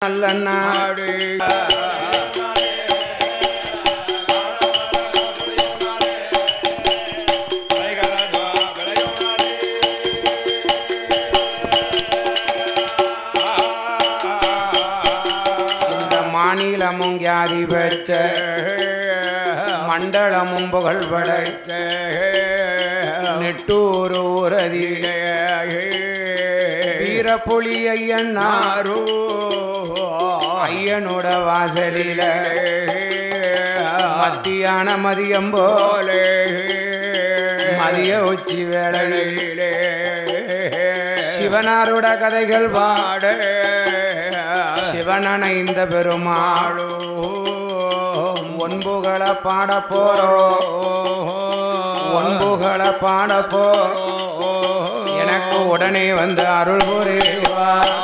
நல்ல நாடு இந்த மாநிலமும் வியாதி பெற்ற மண்டலமும் புகழ்படைக்க நெட்டூர் ஊரதிலே வீரப்புலி ஐயன்னாரோ ஐயனோட வாசலில மத்தியான மதியம் போலே மதிய உச்சி வேளையிலே சிவனாரோட கதைகள் பாட சிவனணைந்த பெருமாளோ ஒன்புகளை பாட போறோம் ஒன்புகளை பாட போறோம் எனக்கு உடனே வந்து அருள் புரிவார்.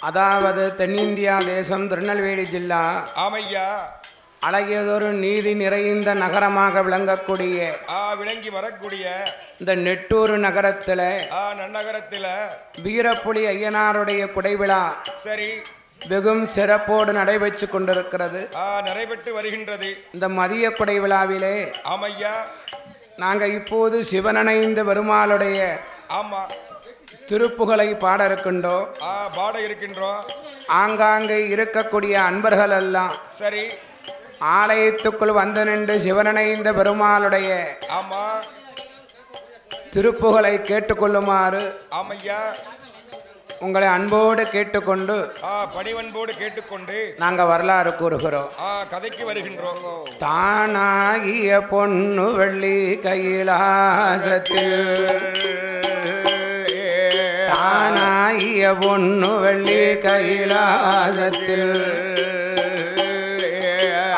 அதாவது தென்னிந்தியா தேசம் திருநெல்வேலி ஜில்லா ஆமையா அழகியதொரு நீதி நிறைந்த நகரமாக விளங்கக்கூடிய விளங்கி வரக்கூடிய இந்த நெட்டூர் நகரத்துல நன்னகரத்துல வீரப்புலி ஐயனாருடைய குடைவிழா சரி வெகும் சிறப்போடு நடைபெற்று கொண்டிருக்கிறது. நடைபெற்று வருகின்றது. இந்த மதிய குடை விழாவிலே ஆமையா நாங்க இப்போது சிவனணைந்த பெருமாளுடைய ஆமா திருப்புகளை பாட இருக்கின்றோம். பாட இருக்கின்றோம். ஆங்காங்கே இருக்கக்கூடிய அன்பர்கள் எல்லாம் சரி ஆலயத்துக்குள் வந்து நின்று சிவனணைந்த பெருமாளுடைய ஆமா திருப்புகளை கேட்டுக்கொள்ளுமாறு ஆமையா உங்களை அன்போடு கேட்டுக்கொண்டு பணிவன்போடு கேட்டுக்கொண்டு நாங்க வரலாறு கூறுகிறோம். கதைக்கு வருகின்றோம். தானாகிய பொன்னு வெள்ளி கையிலாசத்தில் தானாகிய பொன்னு வெள்ளி கையிலாசத்தில்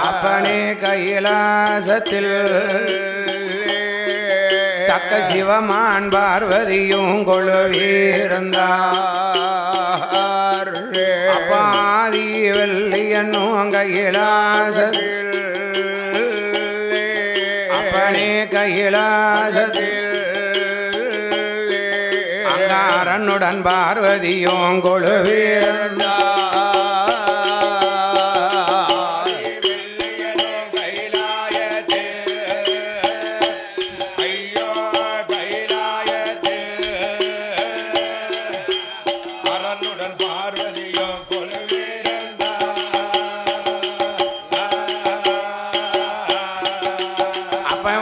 அப்பனே கையிலாசத்தில் தக்க சிவமான் பார்வதியும் கொழுவீர்ந்தார். அப்பாதி வெள்ளியன்னும் கையிலாசத்தில் அப்பனே கையிலாசத்தில் அங்காரனுடன் பார்வதியும் கொழுவீர்ந்தார்.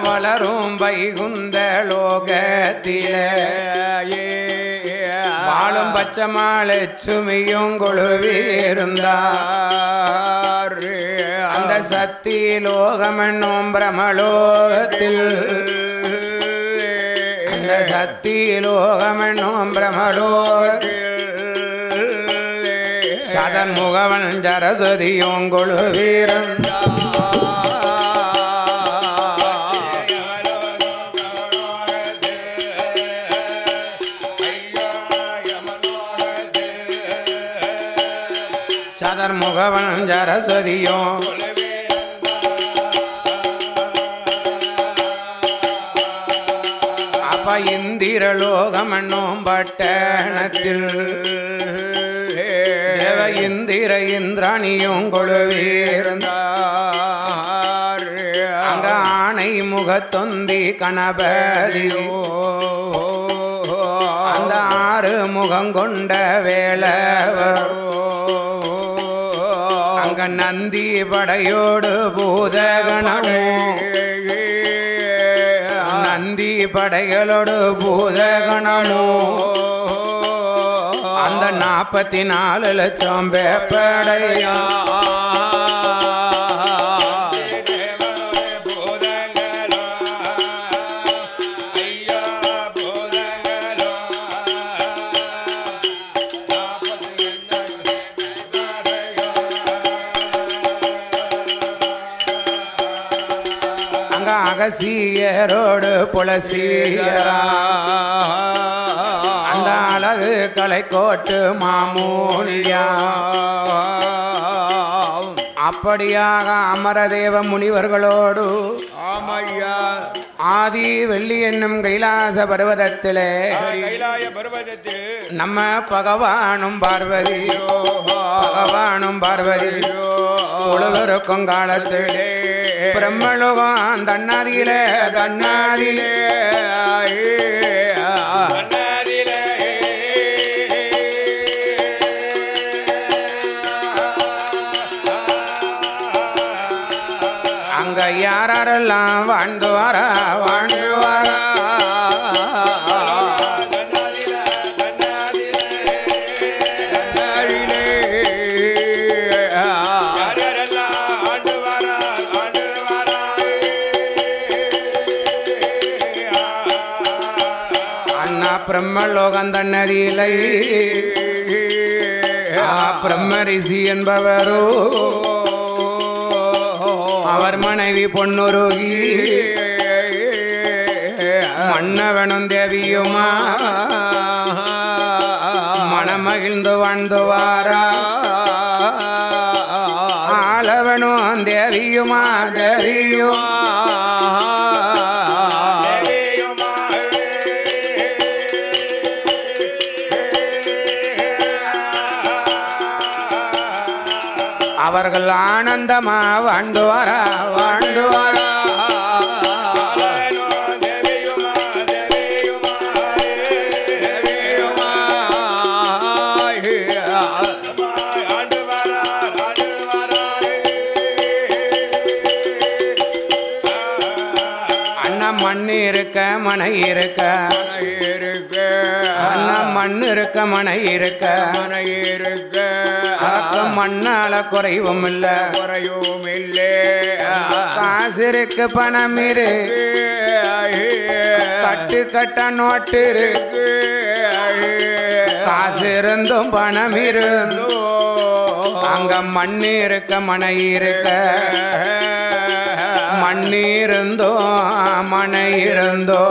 வளரும் வைகுந்த லோகத்திலே வாழும் பச்சமாலட்சுமியும் கொழுவீர்ந்தார். அந்த சக்தி லோகமென்னும் பிரமலோகத்தில் அந்த சக்தி லோகமென்னும் பிரமலோகத்தில் சதன் முகவன் சரஸ்வதியும் கொழுவீர்ந்தார். சதர்முகவன் சரஸ்வதியும் அப்ப இந்திரலோகமன்னும் பட்டணத்தில் தேவ இந்திர இந்திராணியும் கொழுவீர்ந்தார். அங்க ஆணை முகத்தொந்தி கணபதியோ அந்த ஆறு முகம் கொண்ட வேளவர் அங்க நந்தி படையோடு பூதகணமும் நந்தி படைகளோடு பூதகணமும் அந்த 44 லட்சம் பேப்படையா அகசியரோடு புலசீரா அந்த அழகு கலைக்கோட்டு மாமூனியா அப்படியாக அமரதேவ முனிவர்களோடு ஆமையா ஆதி வெள்ளி என்னும் கைலாச பர்வதத்திலே கைலாய பர்வதத்தில் நம்ம பகவானும் பார்வதி உலகிருக்கும் காலத்திலே பிரம்மலோகம் தன்னாதியிலே அங்க யாரெல்லாம் வாழ்ந்து வாரா பிரம்மலோகம் தன்னதியிலை பிரம்மரிஷி என்பவரோ அவர் மனைவி பொன்னுருகி மன்னவனும் தேவியுமா மனமகிழ்ந்து வாழ்ந்து வாரா ஆளவனும் தேவியுமா அவர்கள் ஆனந்தமா வாழ்ந்து வாரா அண்ணா மண்ணு இருக்க மனை இருக்க அண்ணா மண்ணு இருக்க மனை இருக்க மண்ணால குறைவும் இல்ல காசு இருக்கு பணம் இருக்கு கட்டு கட்ட நோட்டு இருக்கு காசு இருந்தும் பணம் இருந்தும் அங்க மண்ணு இருக்க மனை இருக்க மண்ணு இருந்தோ மனை இருந்தோ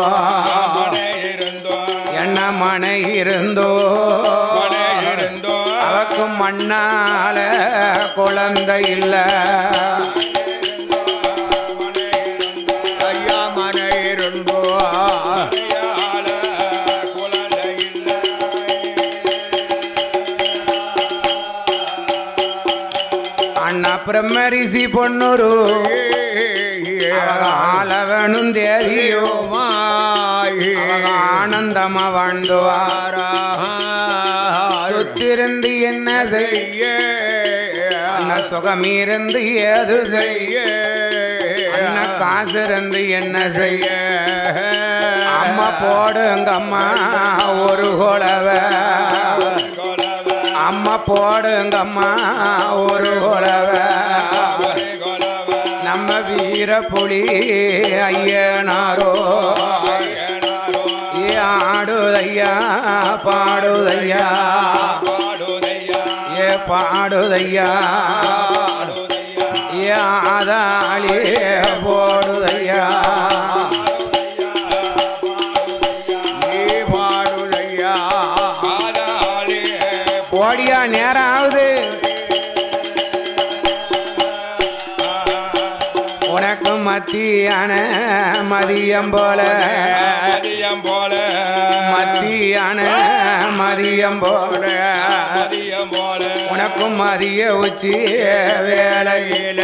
என்ன மனை இருந்தோ அவக்கும் மண்ணால குழந்தை இல்ல அண்ணா பிரம்மரிஷி பொன்னுரு ஆளவனும் தேவியோமா ஆனந்தமா வாழ்ந்து வாரா சுத்திருந்து என்ன செய்ய அண்ணா சுகமிருந்து ஏது செய்ய அண்ணா காசு இருந்து என்ன செய்ய அம்மா போடுங்க அம்மா ஒரு குலவ அம்மா போடுங்க அம்மா ஒரு குலவ நம்ம வீர புலி ஐயனாரோ ஆடுதையா பாடுதையா ஏ பாடுதையா ஏ ஆதாளி போடுதையா ஓடியா நேரம் ஆகுது உனக்கு மத்தியான மதியம் போல மத்தியான மதியம் போல உனக்கும் மதிய உச்சி வேளையில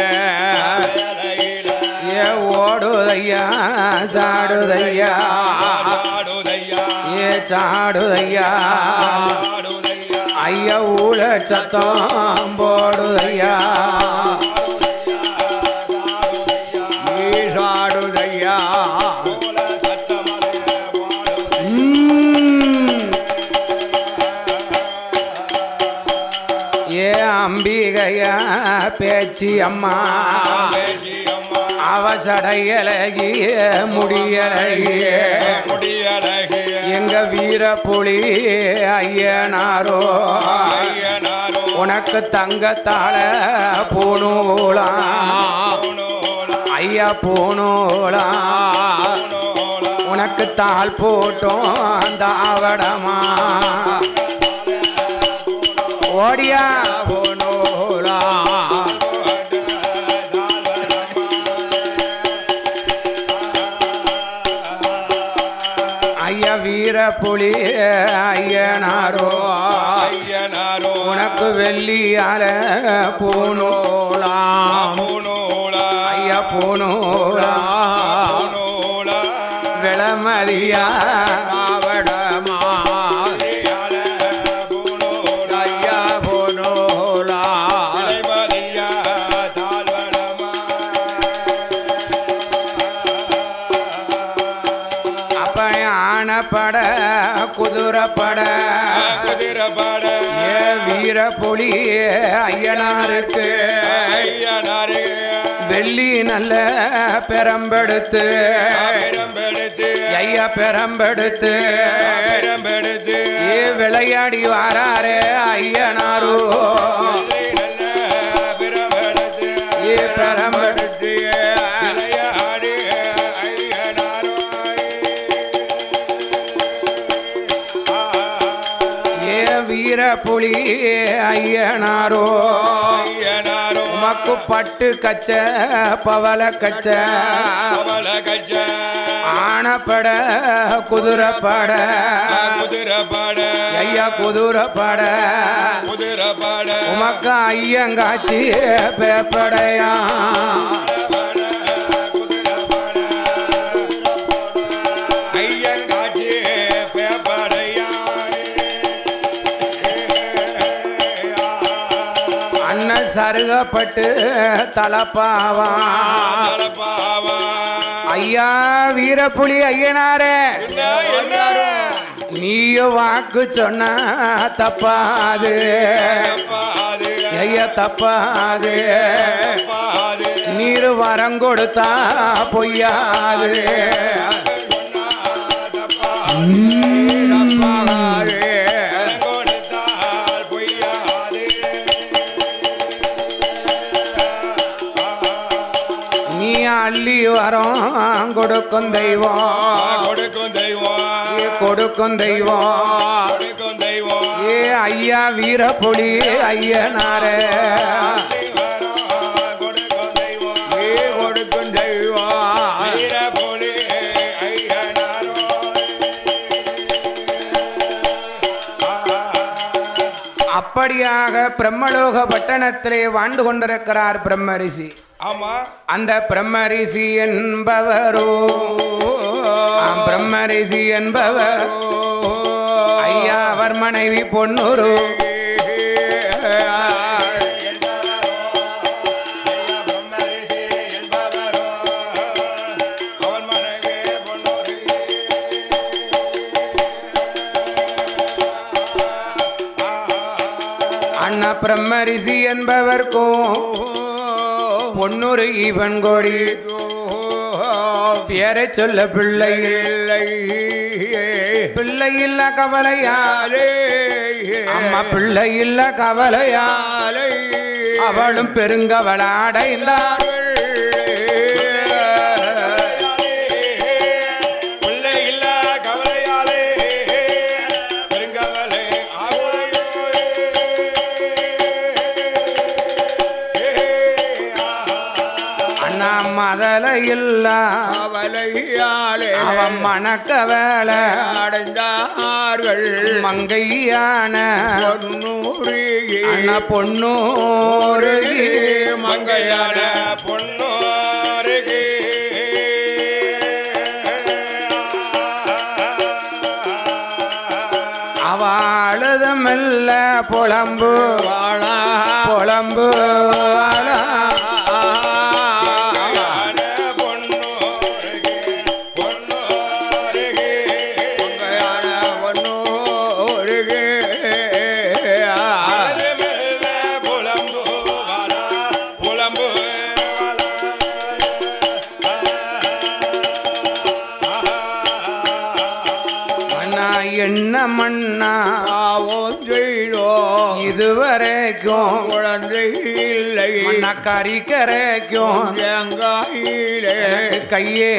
ஏ ஓடுதையா சாடுதையா ஏ சாடுதையா ஐயா ஊழ சத்தம் போடுதையா ஏ அம்பிகையா பேச்சி அம்மா அவசடையலகிய முடியலகிய எங்க வீர புலி ஐயனாரோ உனக்கு தங்கத்தால பூணூலாம் ஐயா பூணூலாம் உனக்கு தாள் போட்டோம் அந்த ஆவடமா ஓடியா போனோலா ஐயா வீர புலி ஐயனாரோ ஐயனாரோ உனக்கு வெள்ளியால பூனோலா போனோலா ஐயா பூனோலா போனோலா விளமதியா ஆவடமா ஐயா போனோலா மதியா தாழ்வடமா அப்ப ஆனப்பட குதிரப்பட குதிரப்பட ஏ வீர புலி ஐயனாருக்கு ஐயனாரு வெள்ளி நல்ல பெரம்பெடுத்து பெரம்பெடுத்து ஐயா பெரம்பெடுத்து பெரம்பெடுத்து ஏ விளையாடி வாராரே ஐயனாரோ பெரம்பெடுத்து ஏ பெரம்பெடுத்து விளையாடி ஐயனாரோ ஏ வீர புலி ஐயனாரோ ஐயனாரோ உமக்கு பட்டு கச்ச பவள கச்ச அவள கச்ச ஆனப்பட குதிரப்பட குதிரப்பட ஐயா குதிரப்பட குதிரப்பட உமக்கு ஐயங்காச்சி பேப்படையா ஐயங்காட்சி பேப்படையா அண்ணன் சருகப்பட்டு தலப்பாவா தலப்பாவா ஐயா வீரப்புலி ஐயனாரே நீயோ வாக்கு சொன்ன தப்பாது தப்பாது ஐயா தப்பாது தப்பாது நீர் வரம் கொடுத்தா பொய்யாது கொடுத்தால் பொய்யாது நீ அள்ளி வரம் கொடுக்கும் தெய்வம் கொடுக்கும் தெய்வம் கொடுக்கும் தெய்வம் கொடுக்கும் தெய்வம் ஏ ஐயா வீரப்புலி ஐயனாரே கொடுக்கும் தெய்வம் கொடுக்கும் தெய்வம் வீரபுலி ஐயனாரோ அப்படியாக பிரம்மலோக பட்டணத்திலே வாழ்ந்து கொண்டிருக்கிறார் பிரம்மரிஷி. ஆமா அந்த பிரம்மரிஷி என்பவரோ பிரம்மரிஷி என்பவர் ஐயா அவர் மனைவி பொன்னூரு அண்ணா பிரம்மரிஷி என்பவர்க்கும் பொன்னூறு ஈவன் கோடி பேரை சொல்ல பிள்ளை இல்லை பிள்ளை இல்ல கவலையாலே அம்மா பிள்ளை இல்ல கவலையாலே அவளும் பெருங்கவள அடைந்தார் மதலையில்ல அவன் மணக்க வேலை அடைந்தார்கள் மங்கையான அண்ணா பொன்னூரு மங்கையான பொன்னூருக்கு அவளுதமில்ல புலம்பு புலம்பு என்ன மண்ணா இது இதுவரைக்கும் குழந்தை இல்லை மண்ண கறிக்கரைக்கும் தேங்காயிலே கையே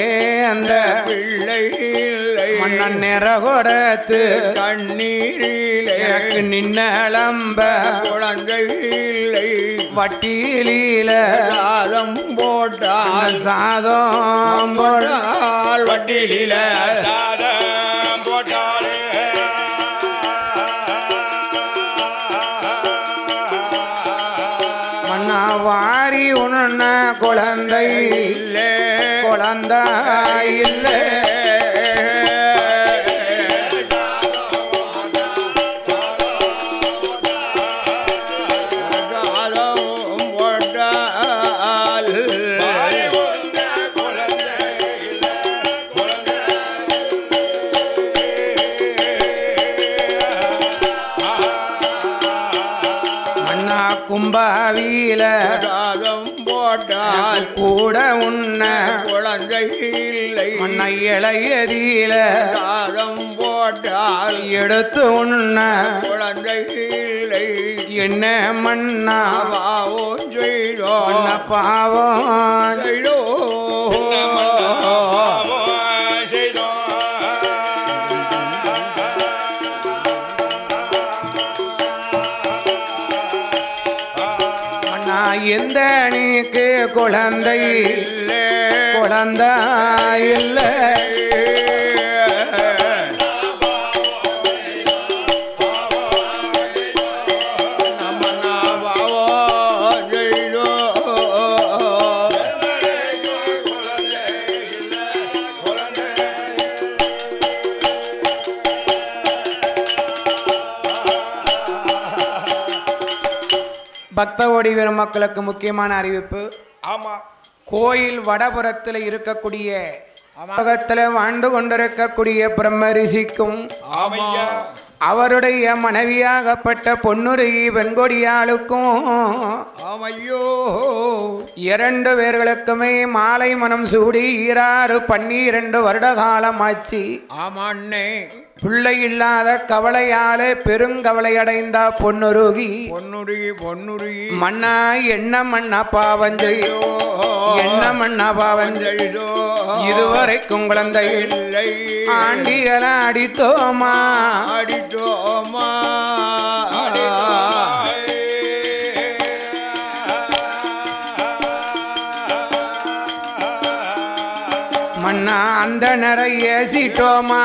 அந்த பிள்ளை இல்லை மண்ண நிற கொடுத்து கண்ணீரிலே எனக்கு நின்னளம்ப குழந்தை இல்லை வட்டியில சாதம் போட்டால் சாதம் போட்டால் வட்டியில சாதம் போட்டாலே மண்ணா வாரி உண்ண குழந்தை இல்லை குழந்தை இல்லை கும்பாவில சாதம் போட்டால் கூட உண்ண குழந்தை இல்லை மண்ண இளையதியில சாதம் போட்டால் எடுத்து உண்ண குழந்தை இல்லை என்ன மண்ணா பாவம் செய்தோ பாவம் செய்தோ எந்த நீக்கு குழந்தை குழந்தை இல்லை பக்த ஓடி வரும் மக்களுக்கு முக்கியமான அறிவிப்பு. ஆமா, கோயில் வடபுறத்தில் இருக்கக்கூடிய உலகத்தில் வாழ்ந்து கொண்டிருக்கக்கூடிய பிரம்ம ரிஷிக்கும் அவருடைய மனைவியாகப்பட்ட பொன்னுருகி வெண்கொடியாளுக்கும் இரண்டு பேர்களுக்குமே மாலை மனம் சூடி 12 வருட காலம் ஆச்சு. பிள்ளை இல்லாத கவலையாலே பெருங்கவலை அடைந்த பொன்னுருகி மண்ணா என்ன மண்ணா பாவஞ்செய்தோ என்ன மண்ணா பாவஞ்செய்தோ இதுவரைக்கும் குழந்தை இல்லை ஆண்டிகள அடித்தோமா அடித்தோமா மண்ணா அந்த நிறைய சீட்டோமா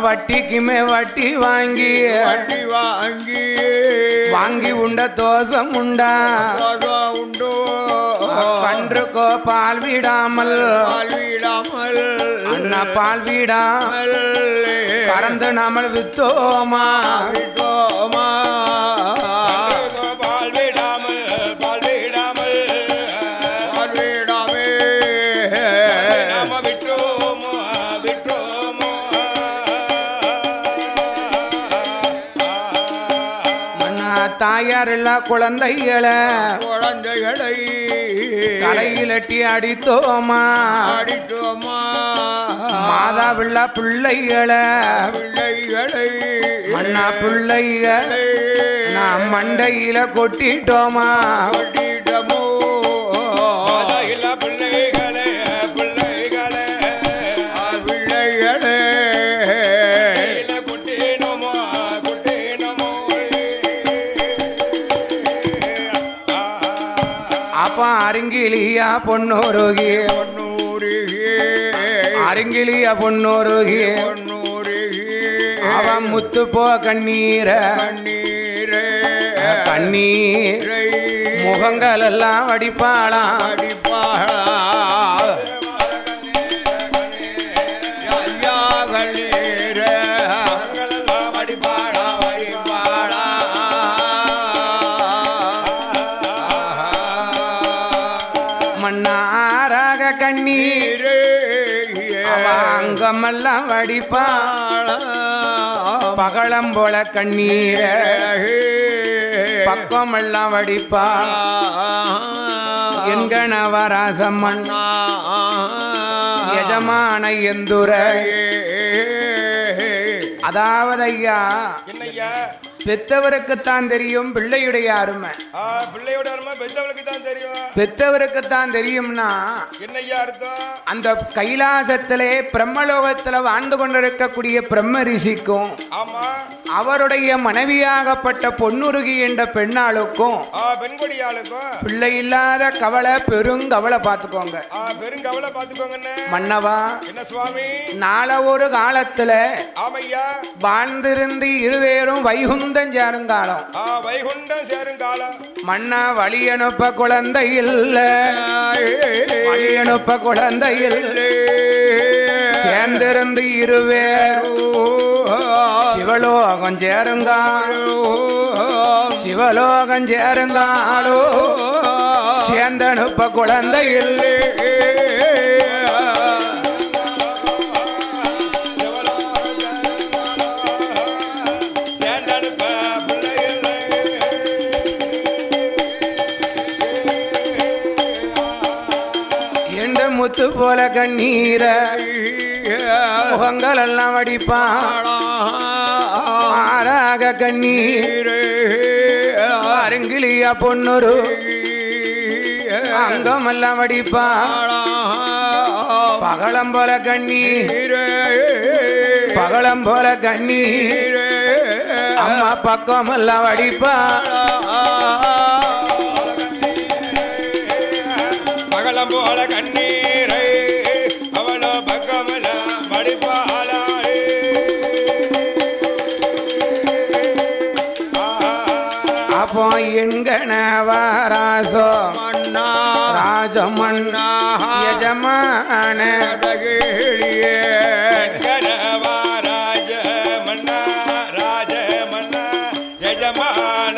வட்டிக்குமே வட்டி வாங்கி உண்ட தோசம் உண்டா உண்டோ கன்றுக்கோ பால் விடாமல் அண்ணா பால் விடாமல் கறந்து நாமல் வித்தோமா வித்தோமா தாயாரில்லா குழந்தைகளை தலையிலட்டி அடித்தோமா மாதாவில்லா பிள்ளைகளை மண்ணா பிள்ளைகளை நான் மண்டையில கொட்டிட்டோமா அருங்கிலியா பொன்னோருகி அருங்கிலியா பொன்னோருகி அவன் முத்து போ கண்ணீர கண்ணீர் முகங்கள் எல்லாம் அடிப்பாளா மண்ணாராக கண்ணீர் அங்கமெல்லாம் வடிப்பாள பகலம் போல கண்ணீர பக்கமெல்லாம் வடிப்பா என்கணவராசம்மன் எஜமான எந்துர. அதாவது ஐயா, பெத்தவருக்குத்தான் தெரியும் பிள்ளையுடைய அருமை. பிள்ளையோட அருமை பெத்தவருக்கு தான் தெரியும். பெத்தவருக்குத்தான் தெரியும்னா என்னையா அர்த்தம்? அந்த கைலாசத்திலே பிரம்மலோகத்துல வாழ்ந்து கொண்டிருக்கக்கூடிய பிரம்ம ரிஷிக்கும் அவருடைய மனைவியாகப்பட்ட பொன்னுருகி என்ற பெண்ணாளுக்கும் பெண்கொடியாளுக்கும் பிள்ளை இல்லாத கவலை பெருங்கவலை பார்த்துக்கோங்க. பெருங்கவலை பார்த்துக்கோங்க மன்னவா. என்ன சுவாமி? நாள ஒரு காலத்துல ஆமையா வாழ்ந்திருந்து இருவேரும் வைகுந்தம் சேருங்காலம். வைகுண்டம் சேருங்காலம். மன்னா வழி அனுப்ப குழந்தை இல்ல, வழி அனுப்ப குழந்தை இல்ல. சேர்ந்திருந்து இருவேரும் சிவலோகம் சேருங்காலோ, சிவலோகம் சேருங்காலோ. சேர்ந்தனுப்ப குழந்தை இல்லை. முத்து போல கண்ணீர முகங்கள் எல்லாம் வடிப்பான் ஆறாக கண்ணீர். அருங்கிலியா பொன்னொரு அங்கம் எல்லாம் வடிப்பான் பகலம் போல கண்ணீர், பகலம் போல கண்ணீர். அம்மா பக்கம் எல்லாம் வடிப்பான் பகலம் போல கண்ணீரை அவளோ பக்கமல மடிப்பாளாய். அப்போ என்கணவராசோ ராஜமன்னா யஜமான ராஜ மன்னா ராஜ மன்னா யஜமான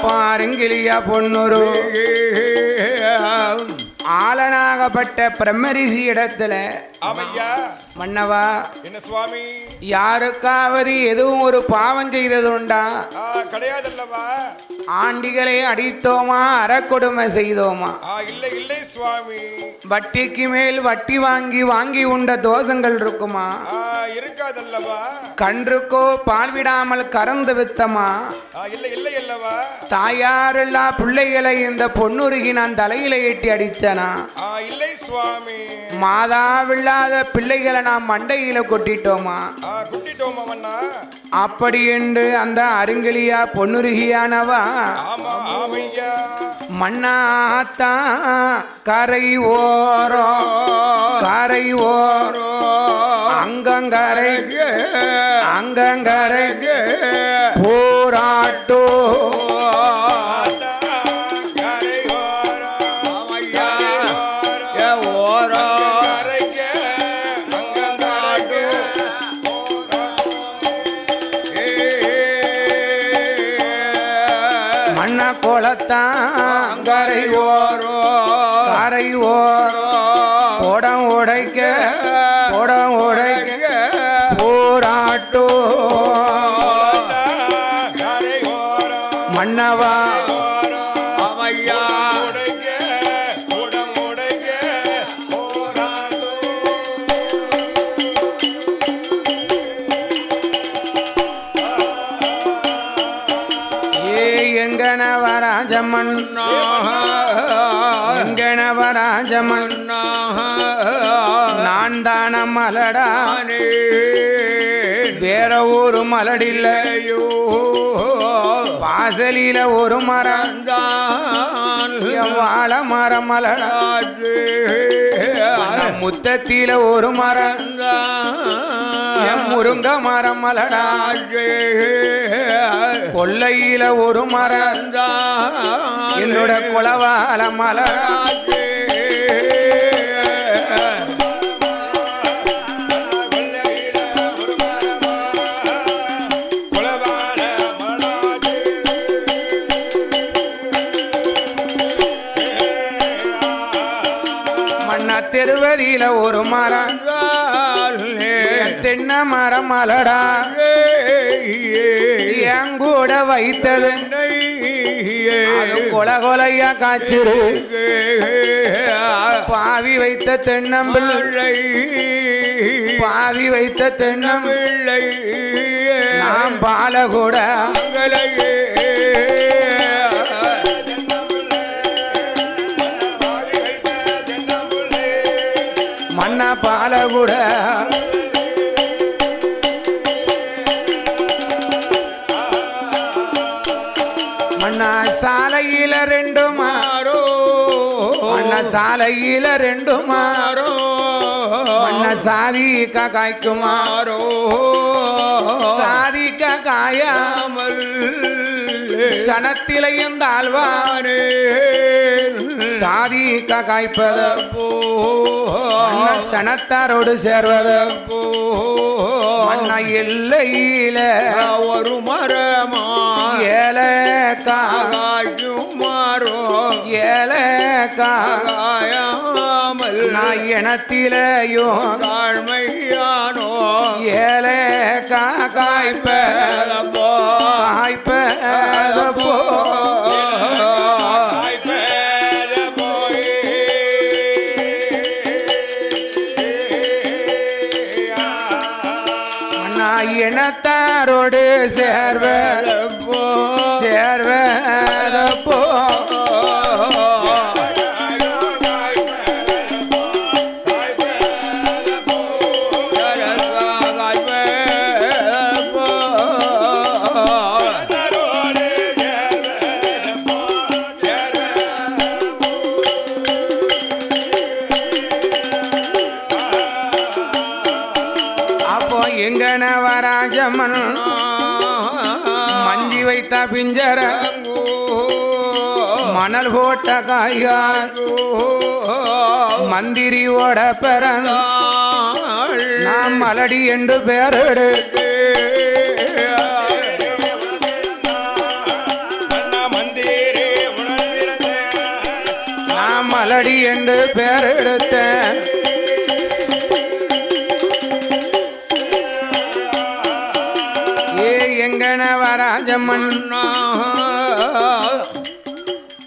பாருங்கிலியா பொன்னொரு ஆளனாகப்பட்ட பிரம்மரிஷி இடத்துல மன்னவா. என்ன சுவாமி? யாருக்காவது எதுவும் ஒரு பாவம் செய்தது உண்டா? கிடையாதல்லவா. ஆண்டிகளை அடித்தோமா, அறக்கொடுமை செய்தோமா? இல்லை இல்லை சுவாமி. வட்டிக்கு மேல் வட்டி வாங்கி வாங்கி உண்ட தோஷங்கள் இருக்குமா? இருக்காதல்லவா. கன்றுக்கோ பால் விடாமல் கறந்து வித்தமா? இல்லை இல்லை அல்லவா. தாயாரெல்லா பிள்ளைகளை இந்த பொன்னுருகி நான் தலையில ஏற்றி அடிச்சனா? இல்லை சுவாமி. மாதாவில்லாத பிள்ளைகளை நான் மண்டையில கொட்டிட்டோமா? கொட்டிட்டோமா மன்னா. அப்படி என்று அந்த அருங்கிலியா பொன்னுருகியானவா மன்னாத்தா கரை ஓரோ, கரை ஓரோ அங்கங்கரை அங்கங்கரை போராட்டோ கரை ஓரோ, கரை ஓரோ ஓடம் உடைக்க, ஓடம் உடைக்க போராட்டோ மன்னவா எங்கனவராஜமன்னா, எங்கனவராஜமன்னா நான் தான மலடானே, வேற ஒரு மலடில்லையோ, வாசலில ஒரு மரம் தான் வாழ மரம் மலடாது, முத்தத்தில ஒரு மரம் தான் முருங்க மரம் மலடாது, கொல்லையில ஒரு மரம் தான் என்னோட குலவால மலடாது. ஒரு மரம் தென்னை மரம் மலடா என் கூட வைத்தது கொல கொலையா காய்ச்சிரு பாவி வைத்த தென்னம்பிள்ளை பாவி வைத்த தென்னம்பிள்ளை நாம் பால கூட மண்ணா பால கூட மண்ணா சாலையில ரெண்டு மாறோ மண்ண சாலையில ரெண்டு மாறோ மண்ண சாதிக்க காய்க்குமாறோ சாதிக்க காயாமல் சனத்திலையும் தாழ்வானே சாதிக்க காய்ப்பது சனத்தாரோடு சேர்வது மண்ண எல்லையில ஒரு மரமா ஏலக்காயுமாறோ ஏலக்காயாமல் நான் இனத்திலேயும் தாழ்மையானோ ஏலக்கா காய்ப்பதப்போ காய்ப்பதப்போ இனத்தாரோடு சேர்வதப்போ சேர்வதப்போ எங்கனவராஜமன் மஞ்சி வைத்த பிஞ்சர மணல் போட்ட காயா மந்திரியோட பெறன் நாம் மலடி என்று பெயரிடு நாம் மலடி என்று பெயரெடுத்தேன் எங்கனவராஜம்மன்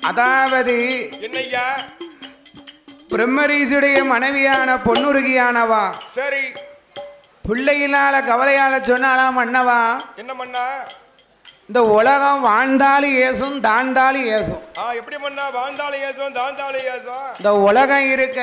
அதாவது என்னையா பிரம்மரீசுடைய மனைவியான பொன்னுருகியானவா சரி பிள்ளையினால கவலையால சொன்னாலாம் மன்னவா என்ன மன்னா இந்த உலகம் வாழ்ந்தாலும் ஏசும் தாழ்ந்தாலும் ஏசும் எப்படி மன்னா வாழ்ந்தாலும் ஏசும் தாழ்ந்தாலும் ஏசும் இந்த உலகம் இருக்க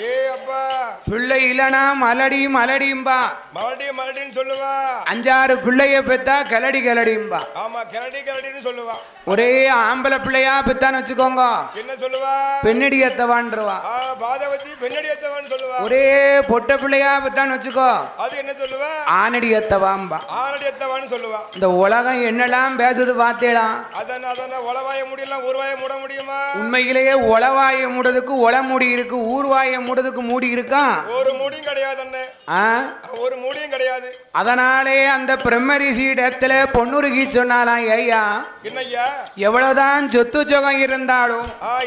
ஏ அப்பா பிள்ளை இல்லனா மலடி மலடியும்பா மலடி மலடின்னு சொல்லுவா அஞ்சாறு பிள்ளைய பெத்தா கிளடி கிளடியும்பா ஆமா கிளடி கிளடின்னு சொல்லுவா ஒரே ஆம்பளை பிள்ளையா பெத்தான்னு வச்சுக்கோங்க என்ன சொல்லுவா பெண்ணடி எத்தவான்ருவா பாதவதி பெண்ணடி எத்தவான்னு சொல்லுவா ஒரே பொட்ட பிள்ளையா பெத்தான்னு வச்சுக்கோ அது என்ன சொல்லுவா ஆனடி எத்தவாம்பா ஆனடி எத்தவான்னு சொல்லுவா இந்த உலகம் என்னெல்லாம் பேசுது பார்த்தேலாம் அதான உளவாய முடியலாம் ஊர்வாய மூட முடியுமா உண்மையிலேயே உளவாய மூடதுக்கு உள மூடி இருக்கு ஊர்வாய மூடதுக்கு மூடி இருக்கா ஒரு மூடியும் கிடையாது அண்ணே ஒரு மூடியும் கிடையாது அதனாலே அந்த பிரம்மரிஷி இடத்துல பொன்னுருகி சொன்னாலாம் ஐயா என்னய்யா எவ்வளவுதான் சொத்து சுகம் இருந்தாலும்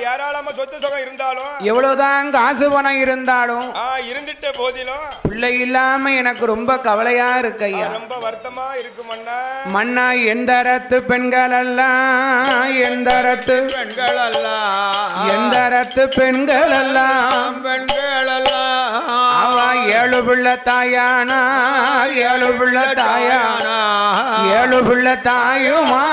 ஏராளமா சொத்து சுகம் இருந்தாலும் எவ்வளவுதான் காசு பணம் இருந்தாலும் இருந்துட்ட போதிலும் பிள்ளை இல்லாம எனக்கு ரொம்ப கவலையா இருக்கு ஐயா ரொம்ப வருத்தமா இருக்கு மன்னா மன்னா எந்தரத்து பெண்கள் எல்லாம் எந்தரத்து பெண்கள் எல்லாம் எந்தரத்து பெண்கள் எல்லாம் பெண்கள் எல்லாம் அவ ஏழு பிள்ளை தாயானா ஏழு பிள்ளை தாயானா ஏழு பிள்ளை தாயுமா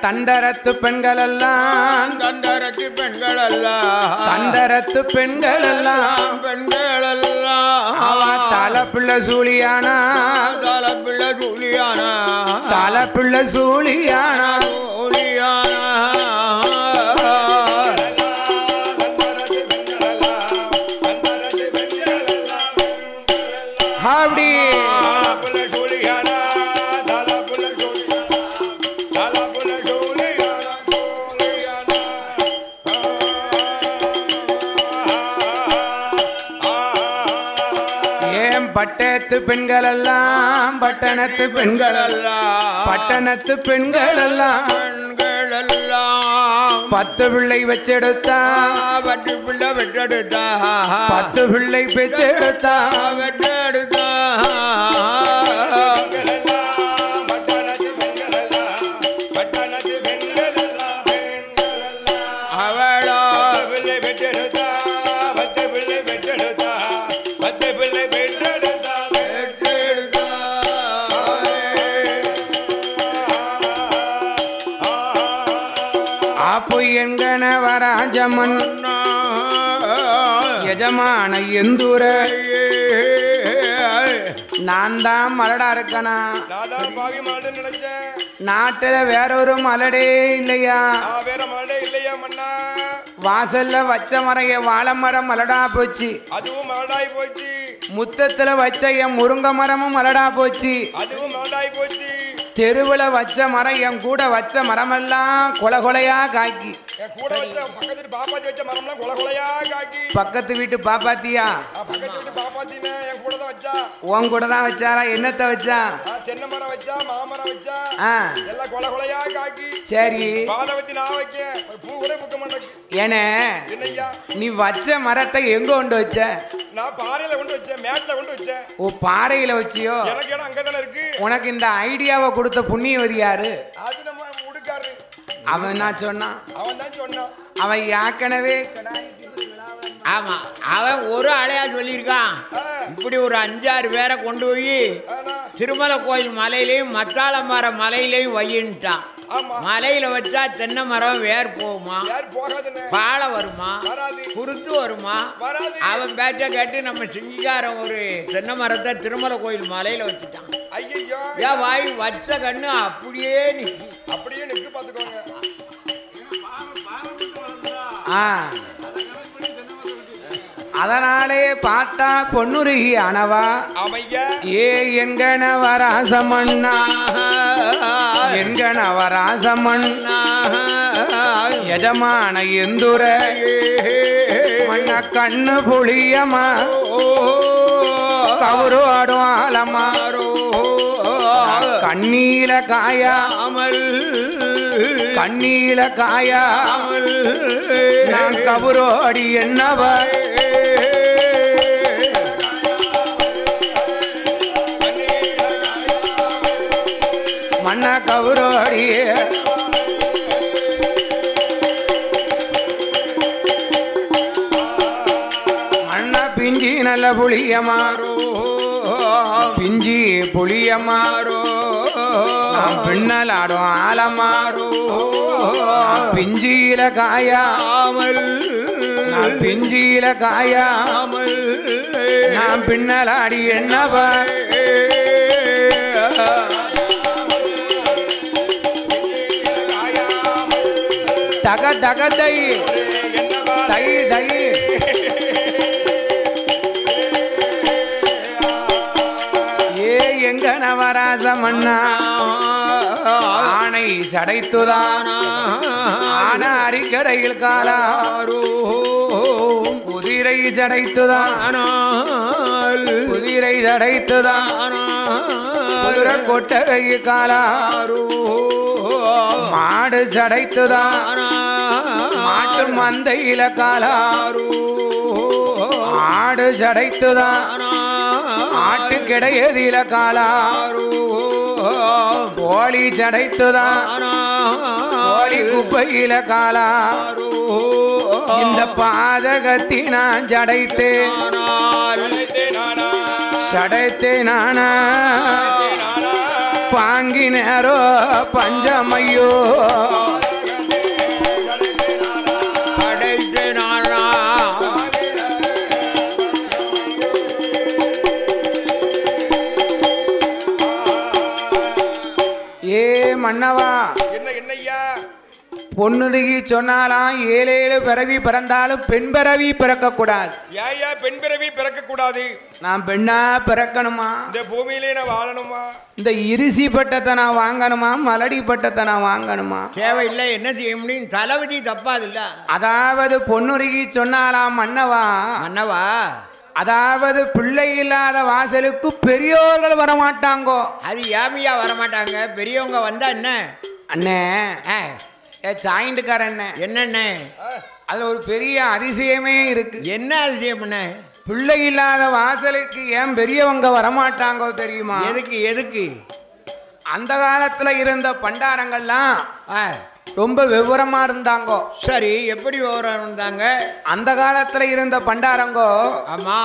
தண்டரத்து பெண்கள் எல்லாம் தண்டரத்து பெண்கள் எல்லாம் தண்டரத்து பெண்கள் எல்லாம் பெண்கள் எல்லாம் தலப்பிள்ள சூழியானா தலப்பிள்ள சூழியானா தலப்பிள்ள சூழியானா சூழியானா அப்படி பட்டணத்து பெண்கள் எல்லாம் பட்டணத்து பெண்கள் எல்லாம் பட்டணத்து பெண்கள் எல்லாம் 10 பிள்ளை வச்செடுத்தா 10 பிள்ளை பெற்றெடுத்தா 10 பிள்ளை பெற்றெடுத்தா என்கணவராஜமன் எஜமான எந்தூர நான் தான் மலடா இருக்கனா நாட்டுல வேற ஒரு மலடே இல்லையா வாசல்ல வச்ச மரம் வாழை மரம் மலடா போச்சு அதுவும் மலடாய் போச்சு முத்தத்துல வச்ச என் முருங்க மரமும் மலடா போச்சு அதுவும் மலடாய் போச்சு தெருவுல வச்ச மரம் என் கூட வச்ச மரமெல்லாம் கொலை கொலையா காக்கி கூட வச்ச பக்கத்து பாப்பாத்தி வச்ச மரம்லாம் கொலை கொலையா காக்கி பக்கத்து வீட்டு பாப்பாத்தியா பக்கத்து வீட்டு பாப்பாத்தினா என் கூட தான் வச்சா உன் கூட தான் வச்சாரா என்னத்த வச்சா தென்னை மரம் வச்சா மாமரம் வச்சா எல்லாம் கொலை கொலையா காக்கி சரி பாலவத்தி நான் வைக்க பூ கூட பூக்க மாட்டேன் ஏனே என்னய்யா நீ வச்ச மரத்தை எங்க கொண்டு வச்ச நான் பாறையில கொண்டு வச்சேன் மேட்ல கொண்டு வச்சேன் ஓ பாறையில வச்சியோ எனக்கு இடம் அங்கதானே இருக்கு உனக்கு இந்த ஐடியாவை கொடுத்த புண்ணியவதி யாரு அது நம்ம உடுக்காரு அவன் நான் சொன்னான் அவன் தான் சொன்னான் அவன் ஏற்கனவே ஆமா அவன் ஒரு ஆளையா சொல்லியிருக்கான் இப்படி ஒரு 5-6 பேரை கொண்டு போய் திருமலை கோயில் மலையிலையும் மத்தாள மர மலையிலையும் வையின்ட்டான் மலையில வச்சா தென்னை மரம் வேர் போகுமா பாலை வருமா குருத்து வருமா அவன் பேச்ச கேட்டு நம்ம சிங்கிக்காரன் ஒரு தென்னை மரத்தை திருமலை கோயில் மலையில வச்சுட்டான் ஏன் வாய் வச்ச கண்ணு அப்படியே நிக்கு பாத்துக்கோங்க அதனாலே பார்த்தா பொன்னுருகி அனவா ஏ என்கணவராசமண்ணா என்கணவராசமண்ணா எஜமான எந்துர மண்ண கண்ணு புளியமா கவுரு ஆடும் ஆலமாரோ கண்ணீல காயாமல் கண்ணீல காயாமல் நான் கவுரோடி என்னவ மண்ண கவுரோடி மண்ண பிஞ்சி நல்ல புளியமாரோ பிஞ்சி புளியமாரோ பின்னலாடும் ஆலமாரோ பிஞ்சியில காயாமல் பிஞ்சியில காயாமல் நான் பின்னலாடி என்னவ தக தக தை தை தை ஏ எங்கணவராசமண்ணா ஆனை சடைத்துதானா ஆன அரிக்கரையில் காலாரோ குதிரை சடைத்துதானா குதிரை சடைத்துதானா குதிரை கொட்டகை காலாரோ மாடு சடைத்துதானா மாட்டு மந்தையில காலாரோ ஆடு சடைத்துதானா ஆட்டு கிடையதில காலாரோ கோழி சடைத்துதான் கோழி குப்பையில காலாரோ இந்த பாதகத்தி நான் சடைத்தேன் சடைத்தேனானா பாங்கினேரோ பஞ்சமையோ ஏ மன்னவா என்னய்யா பொண்ணுருகி சொன்னாலாம் 7 பிறவி பிறந்தாலும் பெண் பிறவி பிறக்க கூடாது. ஏயா பெண் பிறவி பிறக்க கூடாது? நான் பெண்ணா பிறக்கணுமா? இந்த பூமியிலே நான் வாழணுமா? இந்த இரிசி பட்டத்தை நான் வாங்கணுமா? மலடி பட்டத்தை நான் வாங்கணுமா? தேவையில்லை. என்ன செய்ய முடியும்? தளபதி தப்பாது இல்ல. அதாவது பொண்ணுருகி சொன்னாலாம் மன்னவா, மன்னவா அதாவது பிள்ளை இல்லாத வாசலுக்கு பெரியோர்கள் வரமாட்டாங்கோ. அது ஏமியா வரமாட்டாங்க? பெரியவங்க வந்தா என்ன அண்ணே? ஆ, சாயிண்டுக்கார அண்ணே, என்னண்ணே? அதுல ஒரு பெரிய அதிசயமே இருக்கு. என்ன அதிசயம்ண்ணே? பிள்ளை இல்லாத வாசலுக்கு ஏன் பெரியவங்க வரமாட்டாங்கோ தெரியுமா? எதுக்கு எதுக்கு? அந்த காலத்துல இருந்த பண்டாரங்கள்லாம் ஆ, ரொம்ப விவரமா இருந்தாங்கோ. சரி, எப்படி விவரம் இருந்தாங்க? அந்த காலத்துல இருந்த பண்டாரங்கோ ஆமா,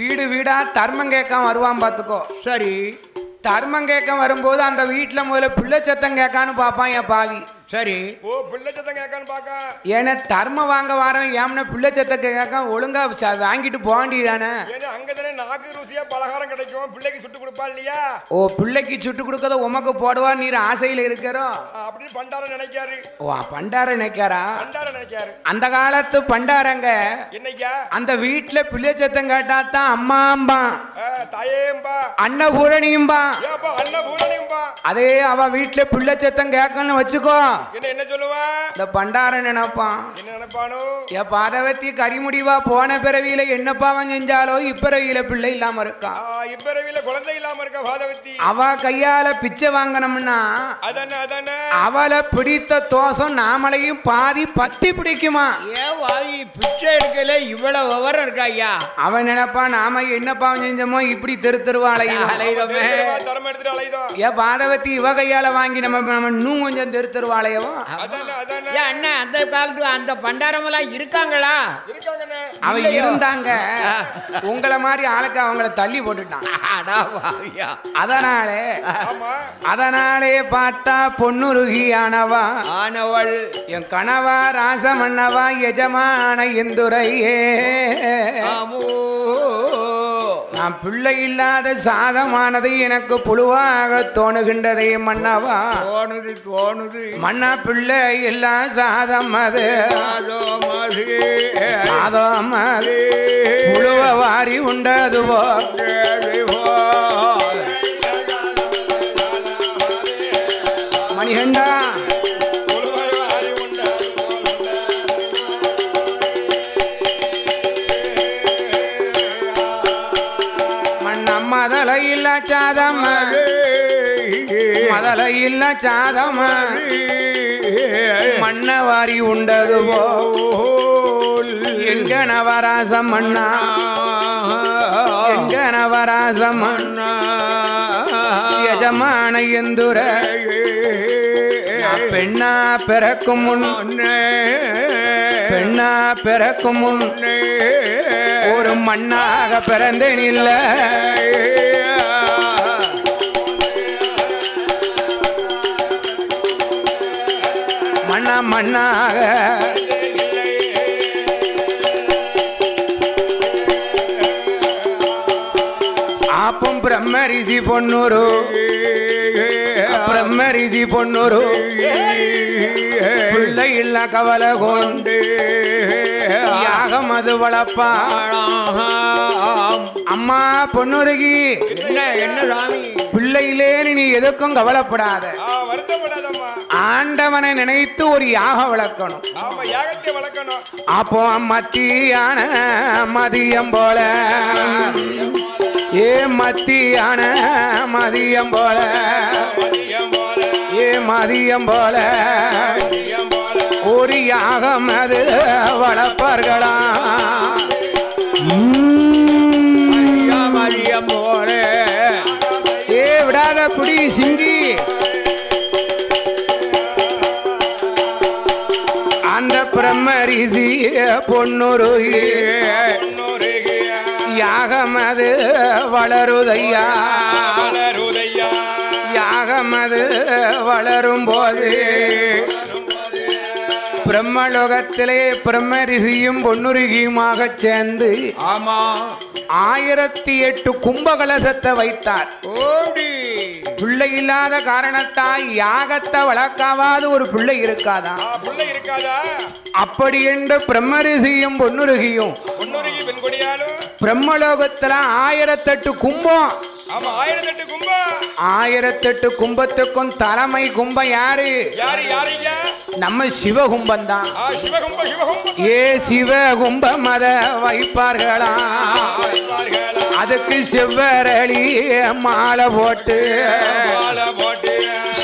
வீடு வீடா தர்மம் கேட்க வருவான் பாத்துக்கோ. சரி. தர்மம் கேட்க வரும்போது அந்த வீட்டுல முதல்ல பிள்ளை சத்தம் கேட்கான்னு பாப்பான் என் பாவி. சரி. ஓ, பிள்ளை சத்தம் கேட்கான்னு பாக்க. ஏன்னா தர்மம் வாங்க வரேன் ஏம்னா பிள்ளை சத்தம் கேட்க ஒழுங்கா வாங்கிட்டு போக வேண்டியதானே. ஏன்னா அங்கதானே நாக்கு ருசியா பலகாரம் கிடைக்கும், பிள்ளைக்கு சுட்டு கொடுப்பா இல்லையா? ஓ, பிள்ளைக்கு சுட்டு கொடுக்கறத உமக்கு போடுவா நீர் ஆசையில இருக்கிறோம் அப்படின்னு பண்டாரம் நினைக்காரு. ஓ, பண்டார நினைக்காரா? பண்டாரம் நினைக்காரு. அந்த காலத்து பண்டாரங்க என்னைக்கா அந்த வீட்டுல பிள்ளை சத்தம் கேட்டா தான் அம்மாம்பா, தாயேம்பா, அன்னபூரணியும்பா. ஏப்பா அன்னபூரணியும்பா. அதே அவ வீட்டுல பிள்ளை சத்தம் கேட்கணும்னு வச்சுக்கோ, என்ன சொல்லுவா? இந்த பண்டார நினைப்பான். என்ன நினைப்பானோ? என் பாதவத்தி கரிமுடிவா போன பிறவியில என்ன பாவம் செஞ்சாலோ இப்பிறவியில பிள்ளை இல்லாம இருக்கான். இப்பிறவியில குழந்தை இல்லாம இருக்க பாதவத்தி. அவ கையால பிச்சை வாங்கணும்னா அவளை பிடித்த தோசம் நாமளையும் பாதி பத்தி பிடிக்குமா? ஏன் வாங்கி பிச்சை எடுக்கல இவ்வளவு விவரம் இருக்கா ஐயா? அவன் நினைப்பான் நாம என்ன பாவம் செஞ்சோமோ இப்படி தெரு தெருவா அலையுதோமே. ஏன் பாதவத்தி இவ கையால வாங்கி நம்ம இன்னும் கொஞ்சம் தெரு தெருவா அலையவும். அண்ணா, அந்த காலத்து அந்த பண்டாரம் எல்லாம் இருக்காங்களா? அவன் இருந்தாங்க, உங்களை மாதிரி ஆளுக்கு அவங்கள தள்ளி போட்டுட்டான். அதனாலே பார்த்தா பொன்னுருகி ஆனவா ஆனவள் என் கணவா ராசமன்னவா எஜமான இந்துரையே. நான் பிள்ளை இல்லாத சாதமானது எனக்கு புழுவாக தோணுகின்றதே மன்னவா. தோணுது தோணுது மன்னா பிள்ளை இல்லா சாதம் அது சாதம் அது புழுவ வாரி உண்டதுவோ. மணிகண்டா மதல இல்ல சாதம் மதல இல்ல சாதம் மண்ண வாரி உண்டதுவோ. எங்க நவராசம் மண்ணா, எங்க நவராசம் மண்ணா எஜமான எந்துர பெண்ணா பிறக்கும் முன், பெண்ணா பிறக்கும் முன் ஒரு மண்ணாக பிறந்தேன் இல்ல. மண்ணா மண்ணாக ஆப்பும் பிரம்ம ரிஷி பொன்னூரு, பிரம்ம ரிஷி பொன்னூரு பிள்ளை இல்ல கவலை கொண்டு யாகம் அது வளப்பா. அம்மா பொன்னுருகி, என்ன சாமி பிள்ளையிலேன்னு நீ எதுக்கும் கவலைப்படாத, ஆண்டவனை நினைத்து ஒரு யாக வளர்க்கணும். அப்போ மத்தியான மதியம் போல, ஏ மத்தியான மதியம் போல, ஏ மதியம் போல ஒரு யாகம் அது வளர்ப்பார்களா. மதியம் போல ஏ விடாத புடி சிங்கி. அந்த பிரம்ம ரிஷி பொன்னுருகி யாகம் அது வளருதையா, யாகம் அது வளரும் போது பிரம்மலோகத்திலே பிரம்ம ரிஷியும் பொன்னுருகியுமாக சேர்ந்து ஆமா 1008 கும்பகலசத்தை வைத்தார். பிள்ளை இல்லாத காரணத்தால் யாகத்தை வளர்க்காவாது ஒரு பிள்ளை இருக்காதா? அப்படி என்று பிரம்ம ரிஷியும் பொன்னுருகியும் பிரம்மலோகத்துல 1008 கும்பம் ஆமா 1008 கும்பம் 1008 கும்பத்துக்கும் தலைமை கும்பம் யாரு யாருங்க நம்ம சிவகும்பம் தான் சிவகும்பம் ஏ சிவகும்பம் அத வைப்பார்களா அதுக்கு செவ்வரளி மாலை போட்டு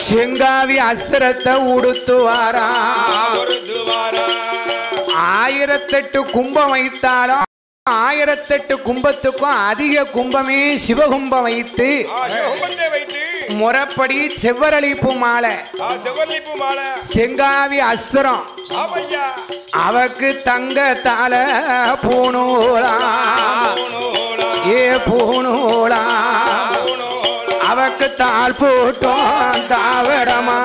செங்காவி அஸ்திரத்தை உடுத்துவாரா 1008 கும்பம் வைத்தாலும் 1008 கும்பத்துக்கும் அதிக கும்பமே சிவகும்பம் வைத்து முறைப்படி செவ்வரளிப்பு மாலை செங்காவி அஸ்திரம் அவக்கு தங்கத்தால பூணூலா ஏ பூணூலா அவக்கு தாள் போட்டோம் தாவடமா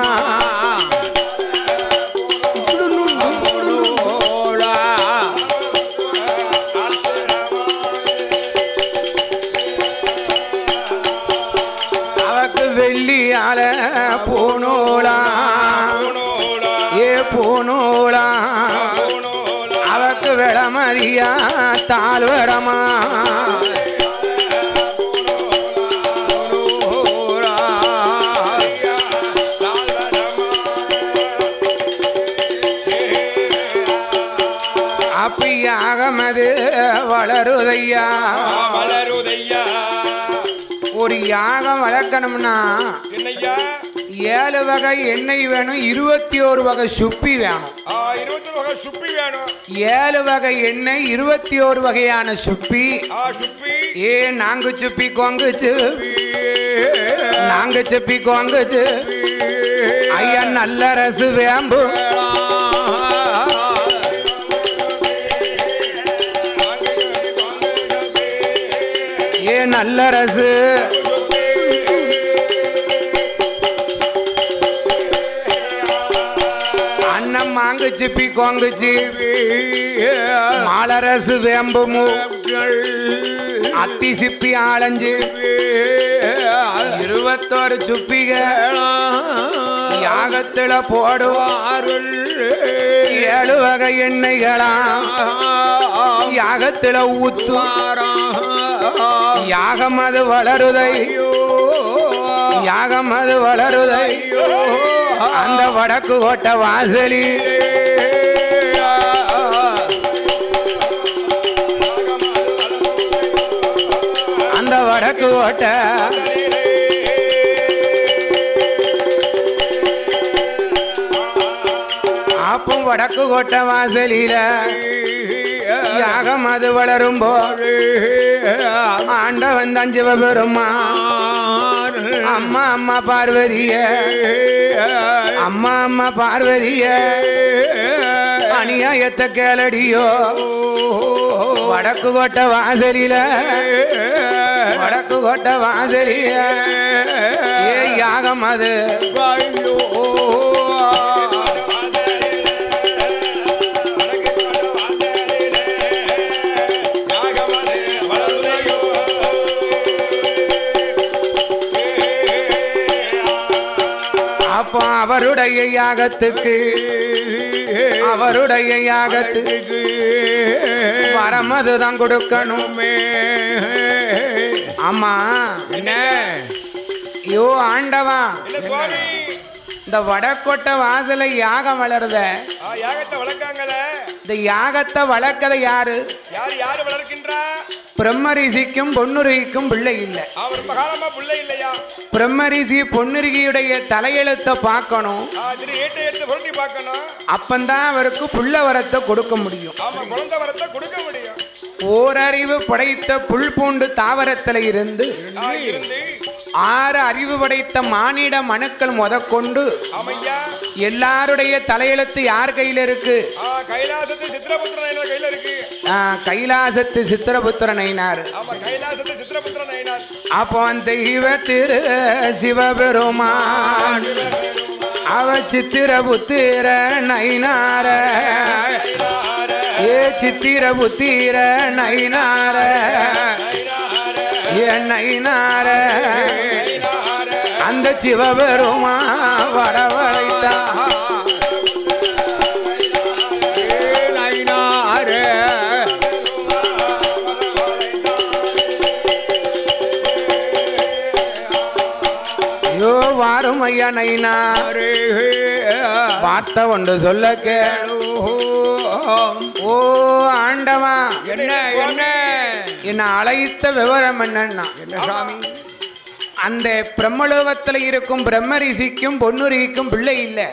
அவக்கு வெள்ளியால பூணூலா ஏ பூணூலா அவக்கு விளமதியா தாழ்வடமா யாகமது வளருதையா ஒரு யாகம் வளர்க்கணும்னா 7 வகை எண்ணெய் வேணும் 21 வகை சுப்பி வேணும் 7 வகை எண்ணெய் 21 வகையான சுப்பி ஏ நாங்கு சுப்பி கொங்குச்சு நாங்க சுப்பி கொங்குச்சு ஐயா நல்ல ரசு வேம்பு நல்ல ரசு அண்ணன் மாங்கு சிப்பி கொங்குச்சி மாலரசு வேம்பு அத்தி சிப்பி ஆளஞ்சு 21 சுப்பிக யாகத்துல போடுவார்கள் 7 வகை எண்ணெய்களா யாகத்துல ஊத்துவாரா யாகம் அது வளருதை யாகம் அது வளருதை அந்த வடக்கு கோட்டை வாசலி அந்த வடக்கு கோட்டை அப்போ வடக்கு கோட்டை வாசலில யாகம் அது வளரும் போது ஆண்டவன் தான் சிவபெருமா அம்மா அம்மா பார்வதிய அம்மா அம்மா பார்வதிய அநியாயத்தை கேளடியோ வடக்கு கோட்டை வாசலில வடக்கு கோட்டை வாசலிய ஏ யாகம் அது அப்போ அவருடைய யாகத்துக்கு வரமதுதான் கொடுக்கணுமே அம்மா என்ன யோ ஆண்டவா இந்த வடக்கோட்டை வாசல யாகம் வளருத யாகத்தை வளர்க்காங்களே இந்த யாகத்தை வளர்க்கத யாரு வளர்க்கின்றா பிரம்மரிஷிக்கும் பொன்னுருகிக்கும் பிள்ளை இல்லை அவர் மகாலமா பிள்ளை இல்லையா பிரம்மரிஷி பொன்னுருகியுடைய தலையெழுத்தை பார்க்கணும் அப்பந்தான் அவருக்கு புள்ள வரத்தை கொடுக்க முடியும் ஓரறிவு படைத்த புல் பூண்டு தாவரத்தில் இருந்து 6 அறிவு படைத்த மானிட மனுக்கள் முதற்கொண்டு எல்லாருடைய தலையெழுத்து யார் கையில இருக்கு கைலாசத்து சித்திரபுத்திரனார் அப்போ தெய்வ திரு சிவபெருமான் அவ சித்திரபுத்திர நைனார ஏ சித்திரபுத்திர நைனார ஏ நைனார அந்த சிவபெருமா வரவழைத்தா ஐயா நைனா வார்த்தை ஒன்று சொல்ல கேளு. ஓ ஆண்டவா, என்ன என்ன என்ன அழைத்த விவரம் என்னன்னா, என்ன சாமி? அந்த பிரம்மலோகத்தில் இருக்கும் பிரம்மரிஷிக்கும் பொன்னுரிக்கும் பிள்ளை இல்லை,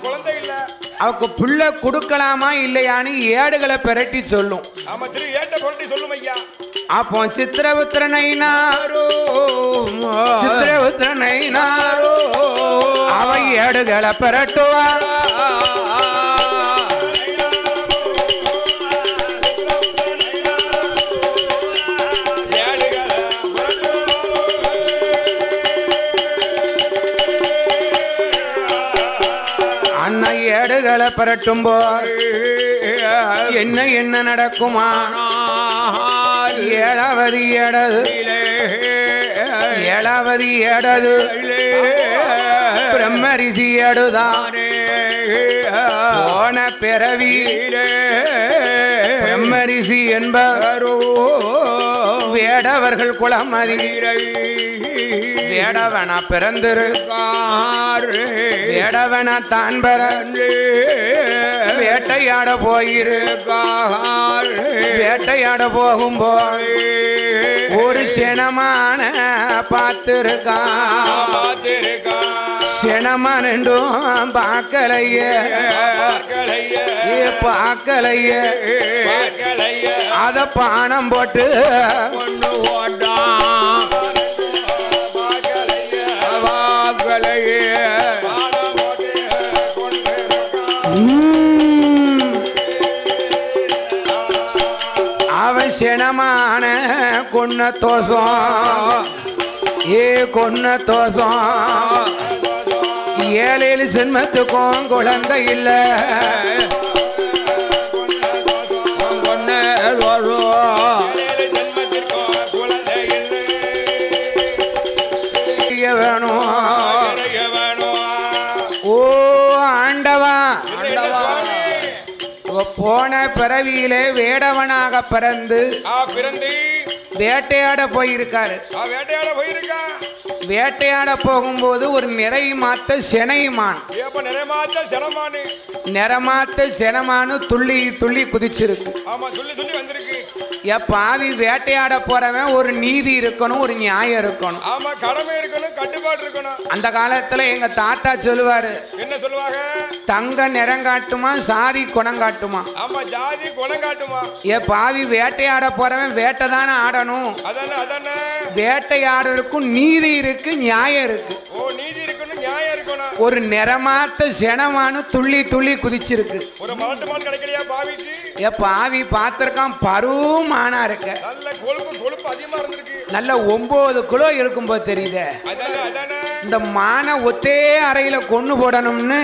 குழந்தை இல்ல. அவக்கு பிள்ளை கொடுக்கலாமா இல்லையான்னு ஏடுகளை பிரட்டி சொல்லும். ஆமா, திரு ஏட்ட புரட்டி சொல்லும் ஐயா. அப்போ சித்திரபுத்திரனைனாரோ சித்திரபுத்திரனைனாரோ அவ ஏடுகளை பிரட்டுவார். அண்ணா ஏடுகளை பிரட்டும் போது என்ன என்ன நடக்குமா? ஏழாவது ஏடது ஏழாவது ஏடது பிரம்மரிஷி ஏடுதான் போன பிறவி பிரம்மரிஷி என்பவரோ வேடவர்கள் குலமதி வேடவனா பிறந்திருக்கார். வேடவனா தான் பிறந்து வேட்டையாட போயிருக்கார். வேட்டையாட போகும்போது ஒரு சினமான பார்த்திருக்கான். சினமானும் பார்க்கலையே பார்க்கலையே அத பானம் போட்டு கொண்டு ஓட்டான். அவன் சினமான கொன்ன தோசம் கொன்ன தோசம் 7 சின்மத்துக்கும் குழந்தை இல்ல. கொன்ன வேணும். ஓ ஆண்டவா, போன பிறவியிலே வேடவனாக பிறந்து வேட்டையாட போயிருக்காரு. வேட்டையாட போகும்போது ஒரு நிறை மாத்த செனைமான் நிறமாத்த செனமானு துள்ளி துள்ளி குதிச்சிருக்கு. பாவி வேட்டையாட போறவன் ஒரு நீதி இருக்கணும், ஒரு நியாயம் இருக்கணும், கடமை இருக்கணும், கட்டுப்பாடு இருக்கணும். அந்த காலத்துல எங்க தாத்தா சொல்லுவாரு, என்ன சொல்லுவாங்க? தங்க நிறம் காட்டுமா சாதி குணம் காட்டுமா? ஆமா, ஜாதி குணம் காட்டுமா. பாவி வேட்டையாட போறவன் வேட்டை தானே ஆடணும். வேட்டையாடுறதுக்கும் நீதி இருக்கு, நியாயம் இருக்கு. நீதி இருக்கணும், நியாயம் இருக்கணும். ஒரு நிறமாத்த செனமானு துள்ளி துள்ளி குதிச்சிருக்கு. ஒரு மாட்டுமான் கிடைக்கலையா பாவிக்கு? பாவி பார்த்திருக்கான், பருவமானா இருக்க, நல்ல கொழுப்பு கொழுப்பு அதிகமா இருந்திருக்கு. நல்ல 9 கிலோ இருக்கும்போது தெரியுது. இந்த மான ஒத்தே அறையில கொண்டு போடணும்னு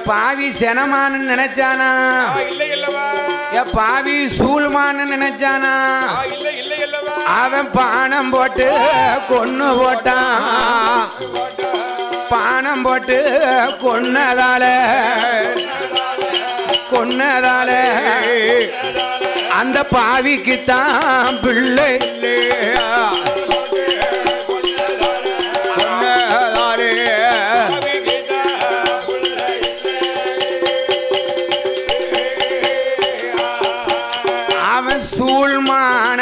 பாவி செனமானு நினைச்சானா? பாவி சூழ்மானு நினைச்சானா? அவன் பானம் போட்டு கொன்னு போட்டான். பானம் போட்டு கொன்னதால அந்த பாவிக்குத்தான் பிள்ளை அவன் சூழ்மான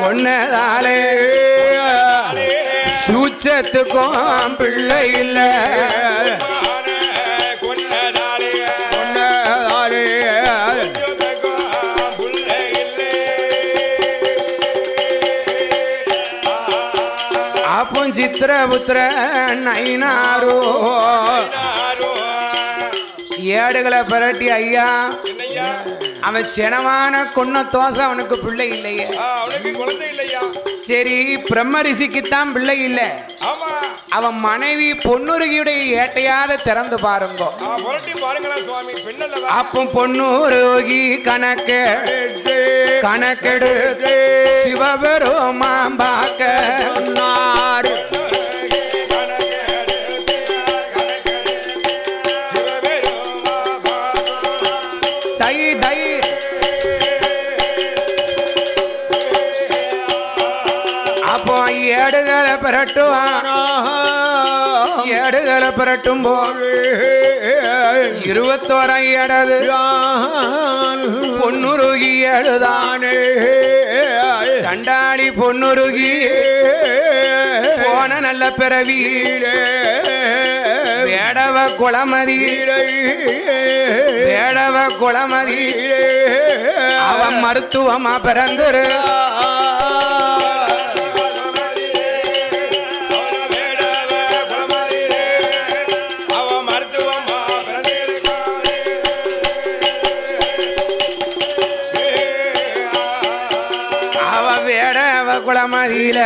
கொன்னதாலே சூச்சத்துக்கும் பிள்ளை இல்ல. அப்போ சித்திரபுத்திர நைனாரோ ஏடுகளை பரட்டி, ஐயா அவன் சினமான கொன்ன தோசை அவனுக்கு பிள்ளை இல்லையே. சரி, பிரம்மரிஷிக்குத்தான் பிள்ளை இல்ல, அவன் மனைவி பொன்னுருகியுடைய ஏட்டையாத திறந்து பாருங்க. அப்போ பொன்னுருகி கணக்கெடு சிவபெருமான் பார்க்க அப்போ ஏடுகளை பெறட்டுவான் ஏடுகளை பெறட்டும் போது 21 ஏடது பொன்னுருகி ஏடுதானே சண்டாளி பொன்னுருகி போன நல்ல பிறவியிலே வேடவ குளமதியிலே வேடவ குளமதியிலே அவன் மருத்துவமா பிறந்துரு குளமதியில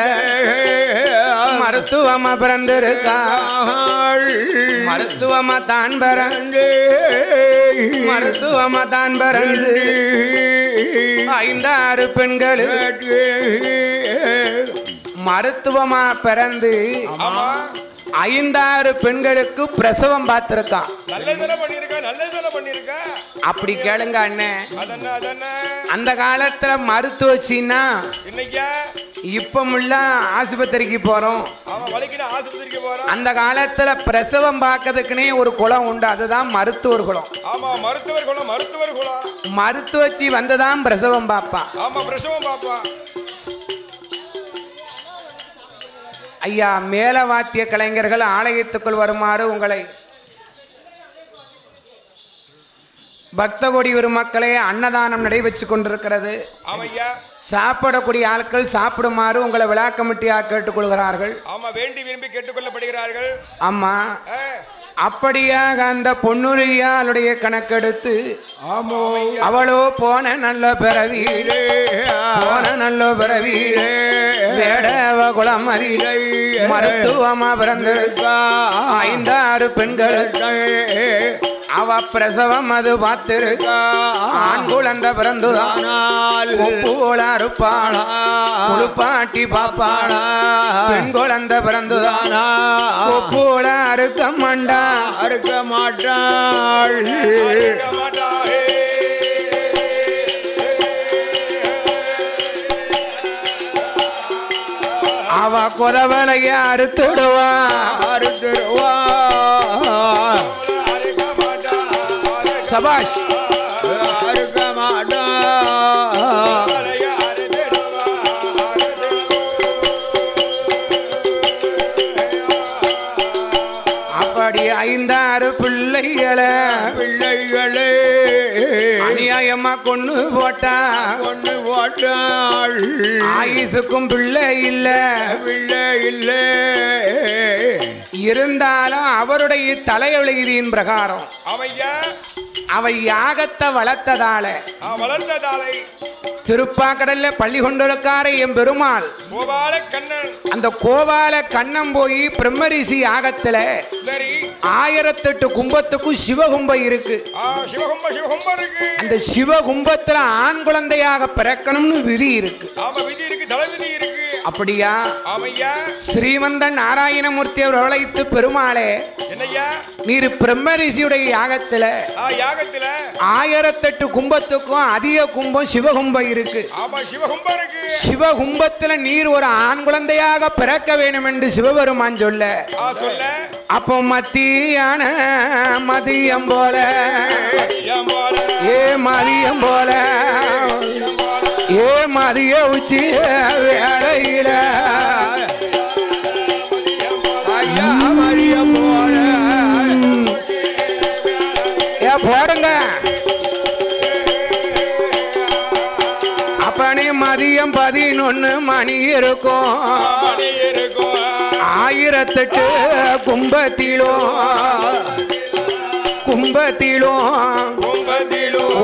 மருத்துவமா பிறந்திருக்காள் மருத்துவமா தான் பிறந்து மருத்துவமா தான் பிறந்து 5-6 பெண்கள் மருத்துவமா பிறந்து 5-6 பெண்களுக்கு பிரசவம் பார்த்திருக்கான். அப்படி கேளுங்க அண்ணன். அந்த காலத்துல மருத்துவச்சின்னா இப்ப ஆஸ்பத்திரிக்கு போறோம். அந்த காலத்துல பிரசவம் பார்க்கறதுக்குனே ஒரு குளம் உண்டு, அதுதான் மருத்துவர் குளம். மருத்துவச்சி வந்துதான் பிரசவம் பார்ப்பா. ஐயா, மேலவாத்திய கலைஞர்கள் ஆலயத்துக்குள் வருமாறு உங்களை பக்தகோடி பெருமக்களே அன்னதானம் நடைபெற்று கொண்டிருக்கிறது. சாப்பிடக்கூடிய ஆட்கள் சாப்பிடுமாறு உங்களை விழா கமிட்டியாக கேட்டுக்கொள்கிறார்கள். வேண்டி விரும்பி கேட்டுக்கொள்ளப்படுகிறார்கள். ஆமா, அப்படியாக அந்த பொன்னுரியாளுடைய கணக்கெடுத்து அவளோ போன நல்ல பிறவியிலே போன நல்ல பிறவியிலே வேடவ குளமதியிலே மருத்துவமா பிறந்திருக்கா 5-6 பெண்களுக்கு அவ பிரசவம் அது பார்த்திருக்கா. ஆண் குழந்தை பிறந்துதானால் போல அறுப்பாளா குளிப்பாட்டி பாப்பாளா. பெண் குழந்தை பிறந்துதானா போல அறுக்க மாட்டா அறுக்க மாட்டாள். அவ கொதவலைய அறுத்துடுவா அறுத்துடுவா. சபாஷ். அறுக்க மாட்டா அப்படி 5-6 பிள்ளைகளே அநியாயமா கொண்டு போட்டாள். ஆயுசுக்கும் பிள்ளை இல்ல இருந்தாலும் அவருடைய தலையெழுதியின் பிரகாரம் அவை யாகத்தை வளர்த்ததால திருப்பாக்கடல்ல பள்ளி கொண்டிருக்கார என் பெருமாள் அந்த கோபால கண்ணன் போய் பிரம்மரிஷி யாகத்துல 1008 கும்பத்துக்கும் சிவகும்பம் இருக்கு. அந்த சிவகும்பத்துல ஆண் குழந்தையாக பிறக்கணும்னு விதி இருக்கு. அப்படியா? ஸ்ரீமந்த நாராயணமூர்த்தி அவர் அழைத்து பெருமாளே நீர் பிரம்மரிஷியுடைய யாகத்துல 1008 கும்பத்துக்கும் அதிக கும்பம் சிவகும்பம் இருக்கு. சிவகும்பத்துல நீர் ஒரு ஆண் குழந்தையாக பிறக்க வேண்டும் என்று சிவபெருமான் சொல்ல அப்போ மத்தியான மதியம் போல மதியம் போல மதிய உச்சி வேளையில மதியம் போல போடுங்க. அப்பனே மதியம் 11 மணி இருக்கும். 1008 கும்பத்திலும்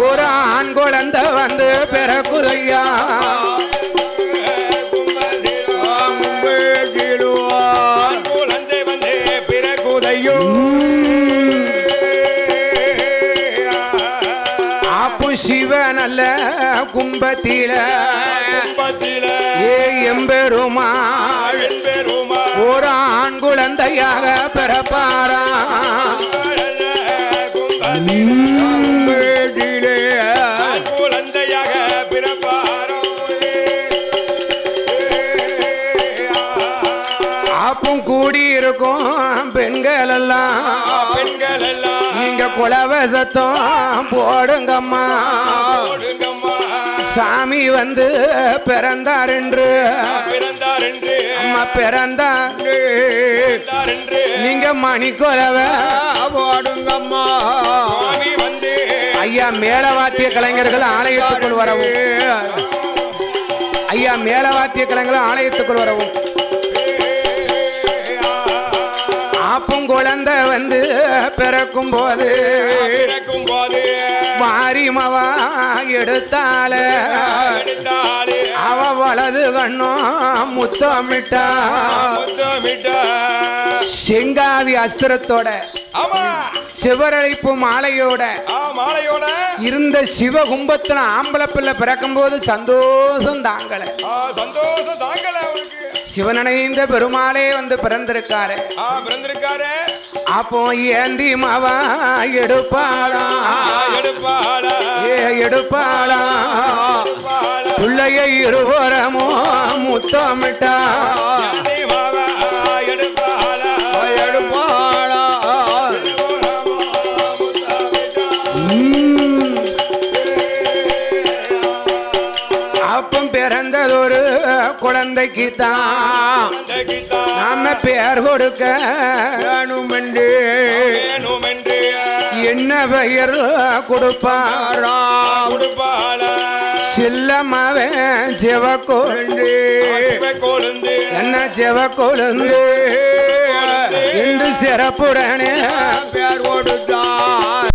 ஒரு ஆண் குழந்தை வந்து பிறக்குதையா. அப்பு சிவனல்ல கும்பத்தில எம்பெருமாள் ஒரு ஆண் குழந்தையாக பிறப்பாரா. குழந்தையாக பிறப்பாரோ வருவோம் பெண்கள் எல்லாம் நீங்க குலவ சத்தம் போடுங்கம்மா சாமி வந்து பிறந்தார் என்று அம்மா பிறந்தார் நீங்க மணி குலவ போடுங்கம்மா ஐயா மேலவாத்திய கலைஞர்கள் ஆலயத்துக்குள் வரவும் ஐயா மேலவாத்திய கலைஞர்கள் ஆலயத்துக்குள் வரவும் ஆப்பும் குழந்தை வந்து பிறக்கும் போது மாரிமவா எடுத்தால அவ வலது கண்ணும் முத்தமிட்டா செங்காவி அஸ்திரத்தோட சிவரழைப்பு மாலையோட இருந்த சிவகும்பத்துல ஆம்பளை பிள்ளை பிறக்கும் போது சந்தோஷம் தாங்கல சிவனடைந்த பெருமாளே வந்து பிறந்திருக்காரு அப்போ ஏந்தி மவா எடுப்பாளா எடுப்பாளா பிள்ளைய இருவரமோ முத்தமிட்டா அப்பம் பிறந்ததொரு குழந்தைக்கு தான் நாம பேர் கொடுக்க என்ன பெயர் கொடுப்பாரா சில்லமாவன் சிவக்கொழுந்து என்ன சிவக்கொழுந்து என்று சிறப்புடனே பேர் கொடுத்தார்